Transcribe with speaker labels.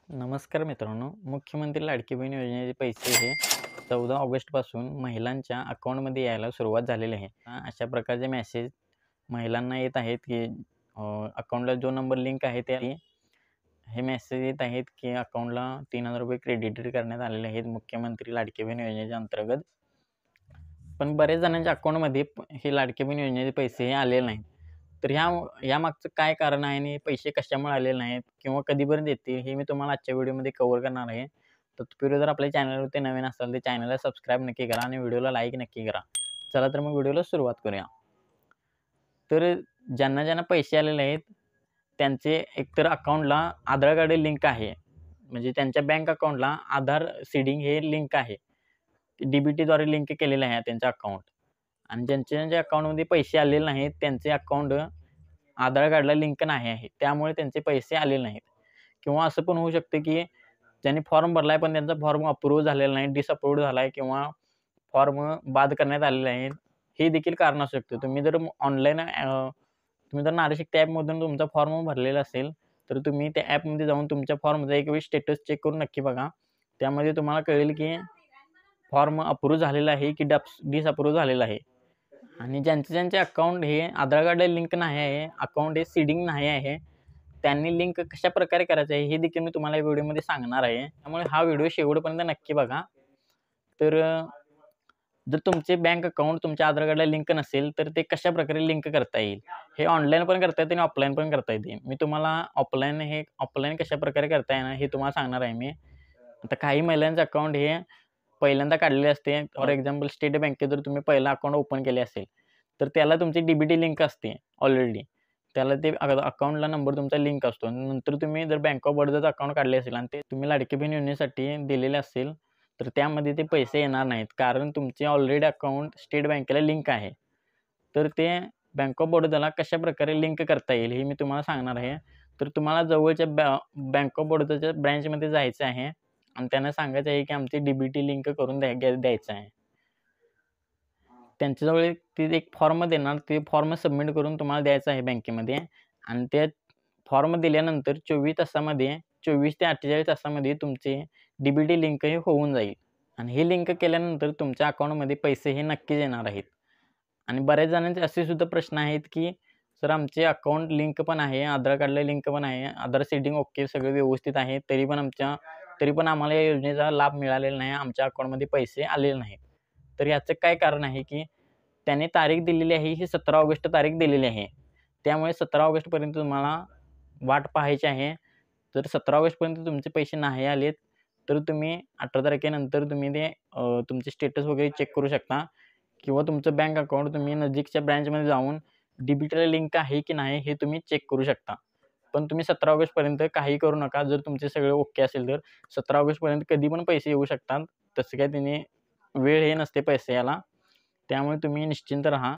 Speaker 1: नमस्कार मित्रांनो, मुख्यमंत्री लाडकी बहीण योजनेचे पैसे हे 14 ऑगस्टपासून महिलांच्या अकाउंटमध्ये यायला सुरुवात झालेली आहे. अशा प्रकारचे मेसेज महिलांना येत आहेत की अकाउंटला जो नंबर लिंक आहे ते हे मेसेज येत आहेत की अकाउंटला 3000 रुपये क्रेडिटेड करण्यात आलेले आहेत मुख्यमंत्री लाडकी बहीण योजनेच्या अंतर्गत. पण बरेच जणांच्या अकाउंटमध्ये हे लाडकी बहीण योजनेचे पैसे हे आलेले नाहीत. तर यामागचं काय कारण आहे आणि पैसे कशामुळे आलेले नाहीत किंवा कधीपर्यंत येतील हे मी तुम्हाला आजच्या व्हिडिओमध्ये कव्हर करणार आहे. तर तत्पूर्वी जर आपल्या चॅनलवरती नवीन असाल तर चॅनलला सबस्क्राईब नक्की करा आणि व्हिडिओला लाईक नक्की करा. चला तर मग व्हिडिओला सुरुवात करूया. तर ज्यांना पैसे आलेले आहेत त्यांचे एकतर अकाउंटला आधार कार्ड लिंक आहे, म्हणजे त्यांच्या बँक अकाउंटला आधार सीडिंग हे लिंक आहे, DBTद्वारे लिंक केलेलं आहे त्यांचं अकाउंट. आणि ज्यांच्या अकाउंटमध्ये पैसे आलेले नाहीत त्यांचे अकाउंट आधार कार्डला लिंक नाही आहे, त्यामुळे त्यांचे पैसे आलेले नाहीत. किंवा असं पण होऊ शकते की ज्यांनी फॉर्म भरला आहे पण त्यांचा फॉर्म अप्रूव्ह झालेला नाही, डिसअप्रूव्ड झाला आहे किंवा फॉर्म बाद करण्यात आलेले आहेत, हे देखील कारण असू शकते. तुम्ही जर नारी शक्ती ॲपमधून तुमचा फॉर्म भरलेला असेल तर तुम्ही त्या ॲपमध्ये जाऊन तुमच्या फॉर्मचा एक वेळी स्टेटस चेक करून नक्की बघा. त्यामध्ये तुम्हाला कळेल की फॉर्म अप्रूव्ह झालेला आहे की डिसअप्रूव्ह झालेला आहे. आणि ज्यांचे अकाउंट हे आधार कार्डला लिंक नाही आहे, अकाउंट हे सीडिंग नाही आहे, त्यांनी लिंक कशाप्रकारे करायचं आहे हे देखील मी तुम्हाला या व्हिडिओमध्ये सांगणार आहे. त्यामुळे हा व्हिडिओ शेवटपर्यंत नक्की बघा. तर जर तुमचे बँक अकाउंट तुमच्या आधार कार्डला लिंक नसेल तर ते कशाप्रकारे लिंक करता येईल, हे ऑनलाईन पण करता येते आणि ऑफलाईन पण करता येते. मी तुम्हाला ऑफलाईन कशाप्रकारे करता येणार हे तुम्हाला सांगणार आहे मी. आता काही महिलांचं अकाउंट हे पहिल्यांदा काढलेले असते. फॉर एक्झाम्पल स्टेट बँकेत जर तुम्ही पहिला अकाउंट ओपन केले असेल तर त्याला तुमची DBT लिंक असते ऑलरेडी. त्याला ते अकाउंटला नंबर तुमचा लिंक असतो. नंतर तुम्ही जर बँक ऑफ बडोदाचं अकाउंट काढले असेल आणि ते तुम्ही लाडकी बहीण योजनेसाठी दिलेले असेल तर त्यामध्ये ते पैसे येणार नाहीत, कारण तुमचे ऑलरेडी अकाउंट स्टेट बँकेला लिंक आहे. तर ते बँक ऑफ बडोदाला कशाप्रकारे लिंक करता येईल हे मी तुम्हाला सांगणार आहे. तर तुम्हाला जवळच्या बँक ऑफ बडोदाच्या ब्रँचमध्ये जायचं आहे आणि त्यांना सांगायचं आहे की आमची DBT लिंक करून द्यायचं आहे. त्यांच्याजवळ ते एक फॉर्म देणार, ते फॉर्म सबमिट करून तुम्हाला द्यायचं आहे बँकेमध्ये. आणि ते फॉर्म दिल्यानंतर 24 ते 48 तासामध्ये तुमचे DBT लिंक हे होऊन जाईल. आणि हे लिंक केल्यानंतर तुमच्या अकाउंटमध्ये पैसे हे नक्कीच येणार आहेत. आणि बऱ्याच जणांचे असे सुद्धा प्रश्न आहेत की सर आमचे अकाउंट लिंक पण आहे, आधार कार्डला लिंक पण आहे, आधार सीडिंग ओके सगळं व्यवस्थित आहे, तरी पण आम्हाला या योजनेचा लाभ मिळालेला नाही, आमच्या अकाउंटमध्ये पैसे आलेले नाहीत. तर याचं काय कारण आहे की त्याने तारीख दिलेली आहे ही 17 ऑगस्ट तारीख दिलेली आहे. त्यामुळे 17 ऑगस्टपर्यंत तुम्हाला वाट पाहायची आहे. जर 17 ऑगस्टपर्यंत तुमचे पैसे नाही आलेत तर तुम्ही 18 तारखेनंतर तुम्ही ते तुमचे स्टेटस वगैरे चेक करू शकता किंवा तुमचं बँक अकाउंट तुम्ही नजीकच्या ब्रँचमध्ये जाऊन DBTला लिंक आहे की नाही हे तुम्ही चेक करू शकता. पण तुम्ही 17 ऑगस्टपर्यंत काही करू नका. जर तुमचे सगळे ओके असेल तर 17 ऑगस्टपर्यंत कधी पण पैसे येऊ शकतात. तसं काही वेळ हे नसते पैसे यायला. त्यामुळे तुम्ही निश्चिंत राहा.